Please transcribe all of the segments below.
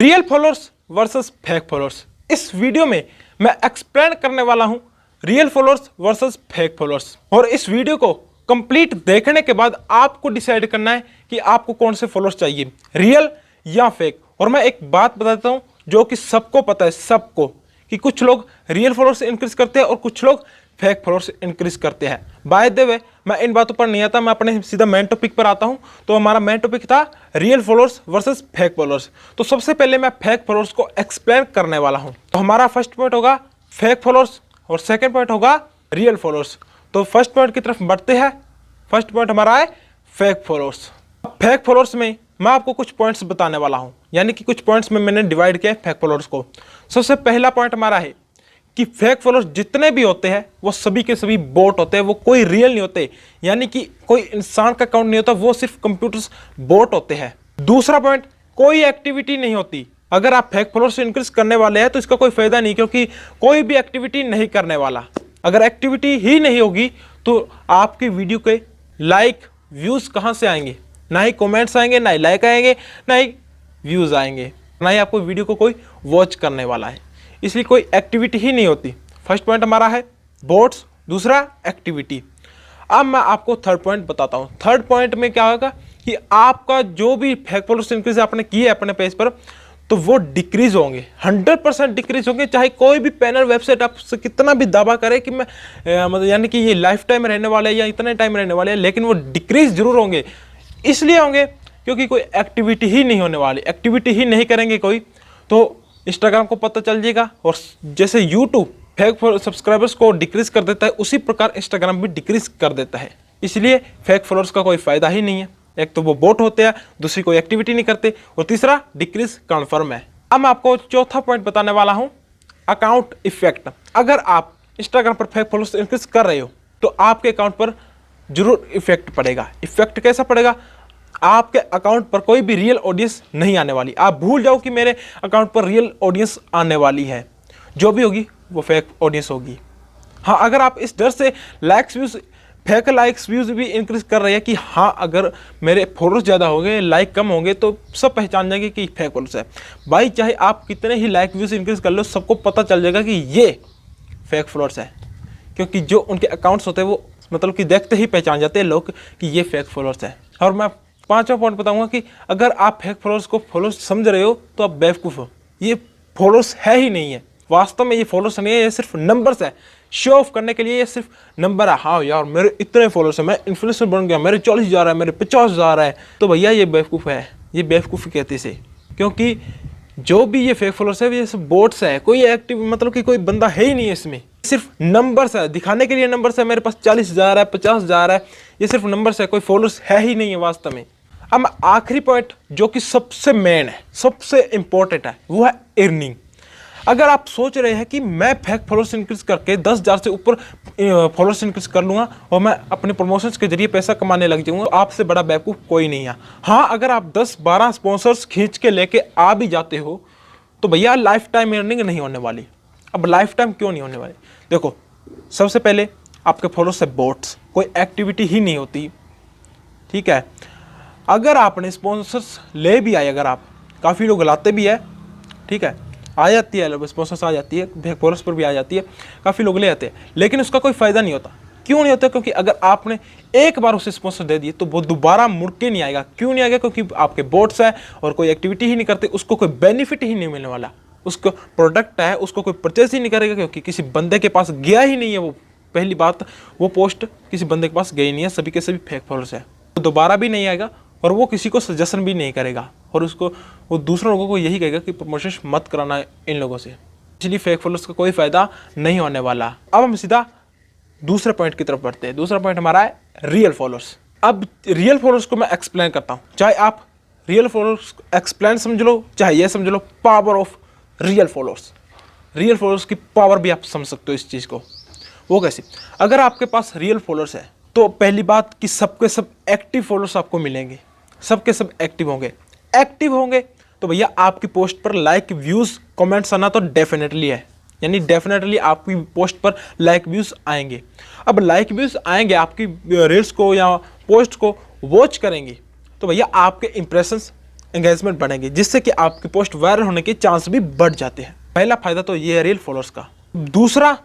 Real followers versus fake followers. इस video में मैं एक्सप्लेन करने वाला हूं real followers versus fake followers, और इस वीडियो को कंप्लीट देखने के बाद आपको डिसाइड करना है कि आपको कौन से फॉलोअर्स चाहिए, रियल या फेक। और मैं एक बात बताता हूं जो कि सबको पता है, सबको, कि कुछ लोग रियल फॉलोअर्स इंक्रीज करते हैं और कुछ लोग फेक फॉलोअर्स इंक्रीज करते हैं। बाय द वे, मैं इन बातों पर नहीं आता, मैं अपने सीधा मेन टॉपिक पर आता हूं। तो हमारा मेन टॉपिक था real followers versus fake followers. तो सबसे पहले मैं फेक फॉलोअर्स को एक्सप्लेन करने वाला हूं। तो हमारा फर्स्ट पॉइंट होगा फेक फॉलोअर्स और सेकंड पॉइंट होगा रियल फॉलोअर्स। तो फर्स्ट पॉइंट की तरफ बढ़ते हैं। फर्स्ट पॉइंट हमारा है फेक फॉलोअर्स। फेक फॉलोअर्स में मैं आपको कुछ पॉइंट्स बताने वाला हूं, यानी कि कुछ पॉइंट्स में मैंने डिवाइड किया है फेक फॉलोअर्स को। सबसे पहला पॉइंट हमारा है कि फेक फॉलोअर्स जितने भी होते हैं वो सभी के सभी बोट होते हैं, वो कोई रियल नहीं होते, यानी कि कोई इंसान का अकाउंट नहीं होता, वो सिर्फ कंप्यूटर्स बोट होते हैं। दूसरा पॉइंट, कोई एक्टिविटी नहीं होती। अगर आप फेक फॉलोअर्स इंक्रीज करने वाले हैं तो इसका कोई फायदा नहीं, क्योंकि कोई भी एक्टिविटी नहीं करने वाला। अगर एक्टिविटी ही नहीं होगी तो आपकी वीडियो के लाइक व्यूज कहां से आएंगे? ना ही कमेंट्स आएंगे, ना ही लाइक आएंगे, ना ही व्यूज आएंगे, ना ही आपको वीडियो को कोई वॉच करने वाला है। इसलिए कोई एक्टिविटी ही नहीं होती। फर्स्ट पॉइंट हमारा है बोट्स, दूसरा एक्टिविटी। अब मैं आपको थर्ड पॉइंट बताता हूं। थर्ड पॉइंट में क्या होगा कि आपका जो भी फेक फॉलोअर्स इंक्रीज आपने किए अपने पेज पर, तो वो डिक्रीज होंगे, 100% डिक्रीज होंगे। चाहे कोई भी पैनल वेबसाइट आपसे कितना भी दावा करे कि मैं मतलब यानी कि ये लाइफ टाइम रहने वाले हैं या इतने टाइम रहने वाले हैं, लेकिन वो डिक्रीज जरूर होंगे। इसलिए होंगे क्योंकि कोई एक्टिविटी ही नहीं होने वाली। एक्टिविटी ही नहीं करेंगे कोई, तो इंस्टाग्राम को पता चल जाएगा। और जैसे यूट्यूब फेक सब्सक्राइबर्स को डिक्रीज कर देता है, उसी प्रकार इंस्टाग्राम भी डिक्रीज कर देता है। इसलिए फेक फॉलोअर्स का कोई फायदा ही नहीं है। एक तो वो बोट होते हैं, दूसरी कोई एक्टिविटी नहीं करते, और तीसरा डिक्रीज कन्फर्म है। अब मैं आपको चौथा पॉइंट बताने वाला हूं, अकाउंट इफेक्ट। अगर आप इंस्टाग्राम पर फेक फॉलोअर्स इंक्रीज कर रहे हो तो आपके अकाउंट पर जरूर इफेक्ट पड़ेगा। इफेक्ट कैसा पड़ेगा? आपके अकाउंट पर कोई भी रियल ऑडियंस नहीं आने वाली। आप भूल जाओ कि मेरे अकाउंट पर रियल ऑडियंस आने वाली है, जो भी होगी वो फेक ऑडियंस होगी। हाँ, अगर आप इस डर से likes views, fake likes views भी इंक्रीज कर रहे हैं कि हाँ अगर मेरे फॉलोअर्स ज़्यादा होंगे, लाइक कम होंगे, तो सब पहचान जाएंगे कि फेक फॉलोअर्स है। भाई चाहे आप कितने ही लाइक व्यूज इंक्रीज कर लो, सबको पता चल जाएगा कि ये फेक फॉलोअर्स है, क्योंकि जो उनके अकाउंट्स होते हैं वो मतलब कि देखते ही पहचान जाते हैं लोग कि ये फेक फॉलोअर्स है। और मैं पांचवा पॉइंट बताऊंगा कि अगर आप फेक फॉलोअर्स को फॉलोअर्स समझ रहे हो तो आप बेवकूफ़ हो। ये फॉलोअर्स है ही नहीं है, वास्तव में ये फॉलोअर्स नहीं है, ये सिर्फ नंबर्स है। शो ऑफ करने के लिए ये सिर्फ नंबर है। हाँ यार मेरे इतने फॉलोअर्स हैं, मैं इन्फ्लुएंसर बन गया, मेरे 40,000 है, मेरे 50,000 है, तो भैया ये बेवकूफ़ है। ये बेवकूफ़ी कहते इसे, क्योंकि जो भी ये फेक फॉलोअर्स है ये सब बोट्स है। कोई एक्टिव मतलब कि कोई बंदा है ही नहीं है इसमें, सिर्फ नंबर्स है, दिखाने के लिए नंबर्स है। मेरे पास 40,000 है, 50,000 है, ये सिर्फ नंबर्स है, कोई फॉलोअर्स है ही नहीं है वास्तव में। अब आखिरी पॉइंट जो कि सबसे मेन है, सबसे इंपॉर्टेंट है, वो है अर्निंग। अगर आप सोच रहे हैं कि मैं फेक फॉलोअर्स इंक्रीज करके 10,000 से ऊपर फॉलोअर्स इंक्रीज कर लूंगा और मैं अपने प्रमोशंस के जरिए पैसा कमाने लग जाऊंगा, तो आपसे बड़ा बेवकूफ़ कोई नहीं है। हाँ, अगर आप 10-12 स्पॉन्सर्स खींच के लेके आ भी जाते हो तो भैया लाइफ टाइम अर्निंग नहीं होने वाली। अब लाइफ टाइम क्यों नहीं होने वाली? देखो, सबसे पहले आपके फॉलोअर्स है बोट्स, कोई एक्टिविटी ही नहीं होती, ठीक है। अगर आपने स्पॉन्सर्स ले भी आए, अगर आप, काफ़ी लोग लाते भी है, ठीक है, आ जाती है स्पॉन्सर्स, आ जाती है, फेक फॉलोअर्स पर भी आ जाती है, काफ़ी लोग ले आते हैं, लेकिन उसका कोई फ़ायदा नहीं होता। क्यों नहीं होता? क्योंकि अगर आपने एक बार उसे स्पॉन्सर दे दिए तो वो दोबारा मुड़ के नहीं आएगा। क्यों नहीं आएगा? क्योंकि आपके बोट्स है और कोई एक्टिविटी ही नहीं करते, उसको कोई बेनिफिट ही नहीं मिलने वाला। उसको प्रोडक्ट है, उसको कोई परचेज ही नहीं करेगा, क्योंकि किसी बंदे के पास गया ही नहीं है। वो पहली बात, वो पोस्ट किसी बंदे के पास गई नहीं है, सभी के सभी फेक फॉलोअर्स है। तो दोबारा भी नहीं आएगा और वो किसी को सजेशन भी नहीं करेगा, और उसको वो दूसरे लोगों को यही कहेगा कि प्रमोशन मत कराना इन लोगों से। इसलिए फेक फॉलोअर्स का कोई फायदा नहीं होने वाला। अब हम सीधा दूसरे पॉइंट की तरफ बढ़ते हैं। दूसरा पॉइंट हमारा है रियल फॉलोअर्स। अब रियल फॉलोअर्स को मैं एक्सप्लेन करता हूँ। चाहे आप रियल फॉलोअर्स एक्सप्लेन समझ लो, चाहे ये समझ low power of real followers. Real followers की पावर भी आप समझ सकते हो इस चीज़ को। वो कैसे? अगर आपके पास रियल फॉलोअर्स है तो पहली बात कि सबके सब एक्टिव फॉलोअर्स आपको मिलेंगे, सबके सब एक्टिव होंगे। एक्टिव होंगे तो भैया आपकी पोस्ट पर लाइक व्यूज़ कमेंट्स आना तो डेफिनेटली है, यानी डेफिनेटली आपकी पोस्ट पर लाइक व्यूज़ आएंगे। अब लाइक व्यूज़ आएंगे, आपकी रील्स को या पोस्ट को वॉच करेंगे, तो भैया आपके इंप्रेशंस एंगेजमेंट बढ़ेगी, जिससे कि आपकी पोस्ट वायरल होने के चांस भी बढ़ जाते हैं। पहला फायदा तो ये है रियल फॉलोअर्स का। दूसरा,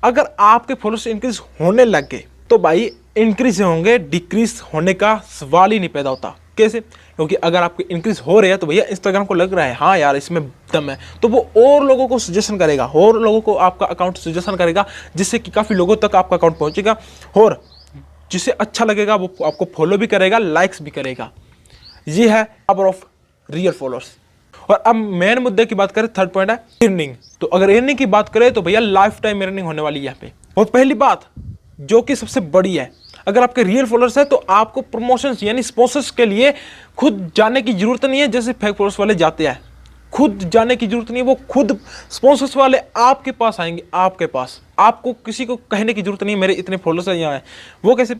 अगर आपके फॉलोअर्स इंक्रीज होने लग गए तो भाई इंक्रीज होंगे, डिक्रीज होने का सवाल ही नहीं पैदा होता। कैसे? क्योंकि अगर आपके इंक्रीज हो रहे हैं तो भैया इंस्टाग्राम को लग रहा है हाँ यार इसमें दम है, तो वो और लोगों को सजेशन करेगा, और लोगों को आपका अकाउंट सजेशन करेगा, जिससे कि काफ़ी लोगों तक आपका अकाउंट पहुंचेगा, और जिसे अच्छा लगेगा वो आपको फॉलो भी करेगा, लाइक्स भी करेगा। ये है पावर ऑफ रियल फॉलोअर्स। और अब मेन मुद्दे की बात करें, थर्ड पॉइंट है अर्निंग। तो अगर अर्निंग की बात करें तो भैया लाइफ टाइम अर्निंग होने वाली है यहाँ पे। और पहली बात जो कि सबसे बड़ी है, अगर आपके रियल फॉलोअर्स है तो आपको प्रमोशंस यानी स्पॉन्सर्स के लिए खुद जाने की जरूरत नहीं है, जैसे फेक फॉलोअर्स वाले जाते हैं। खुद जाने की जरूरत नहीं है, वो खुद स्पॉन्सर्स वाले आपके पास आएंगे, आपके पास। आपको किसी को कहने की जरूरत नहीं है मेरे इतने फॉलोअर्स हैं यहाँ है। वो कैसे?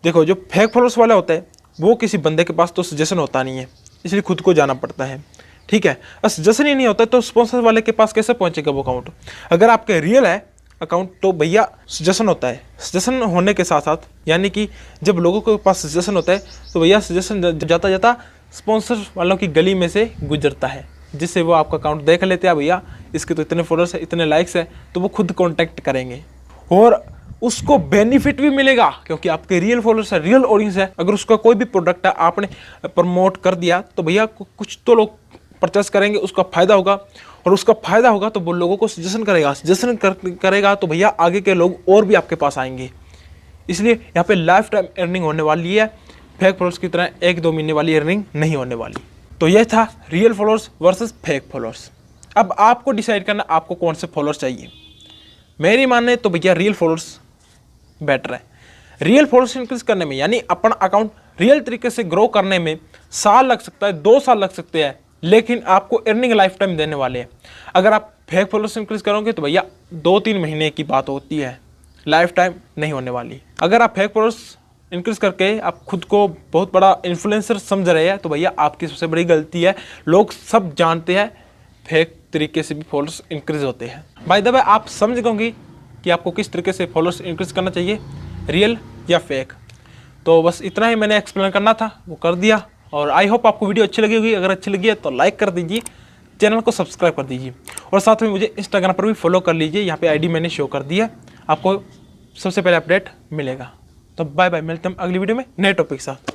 देखो, जो फेक फॉलोअर्स वाले होते हैं वो किसी बंदे के पास तो सजेशन होता नहीं है, इसलिए खुद को जाना पड़ता है। ठीक है, और सजेशन ही नहीं होता तो स्पॉन्सर वाले के पास कैसे पहुंचेगा वो अकाउंट? अगर आपके रियल है अकाउंट तो भैया सजेशन होता है। सजेशन होने के साथ साथ यानी कि जब लोगों के पास सजेशन होता है तो भैया सजेशन जाता जाता स्पॉन्सर वालों की गली में से गुजरता है, जिससे वो आपका अकाउंट देख लेते हैं, भैया इसके तो इतने फॉलोअर्स है, इतने लाइक्स है, तो वो खुद कांटेक्ट करेंगे और उसको बेनिफिट भी मिलेगा, क्योंकि आपके रियल फॉलोअर्स है, रियल ऑडियंस है। अगर उसका कोई भी प्रोडक्ट है आपने प्रमोट कर दिया तो भैया कुछ तो लोग परचेस करेंगे, उसका फायदा होगा, और उसका फायदा होगा तो वो लोगों को सजेशन करेगा, सजेशन करेगा तो भैया आगे के लोग और भी आपके पास आएंगे। इसलिए यहाँ पे लाइफ टाइम अर्निंग होने वाली है, फेक फॉलोअर्स की तरह 1-2 महीने वाली अर्निंग नहीं होने वाली। तो यह था real followers versus fake followers. अब आपको डिसाइड करना आपको कौन से फॉलोअर्स चाहिए। मेरी माने तो भैया रियल फॉलोअर्स बेटर है। रियल फॉलोअर्स इंक्रीज करने में यानी अपना अकाउंट रियल तरीके से ग्रो करने में साल लग सकता है, 2 साल लग सकते हैं, लेकिन आपको अर्निंग लाइफ टाइम देने वाले हैं। अगर आप फेक फॉलोअर्स इंक्रीज करोगे तो भैया 2-3 महीने की बात होती है, लाइफ टाइम नहीं होने वाली। अगर आप फेक फॉलोअर्स इंक्रीज करके आप खुद को बहुत बड़ा इन्फ्लुएंसर समझ रहे हैं तो भैया आपकी सबसे बड़ी गलती है। लोग सब जानते हैं फेक तरीके से भी फॉलोअर्स इंक्रीज होते हैं। बाय द वे आप समझ गए कि आपको किस तरीके से फॉलोअर्स इंक्रीज करना चाहिए, रियल या फेक। तो बस इतना ही मैंने एक्सप्लेन करना था, वो कर दिया। और आई होप आपको वीडियो अच्छी लगी होगी। अगर अच्छी लगी है तो लाइक कर दीजिए, चैनल को सब्सक्राइब कर दीजिए, और साथ में मुझे इंस्टाग्राम पर भी फॉलो कर लीजिए। यहाँ पे आईडी मैंने शो कर दी है, आपको सबसे पहले अपडेट मिलेगा। तो बाय बाय, मिलते हैं अगली वीडियो में नए टॉपिक के साथ।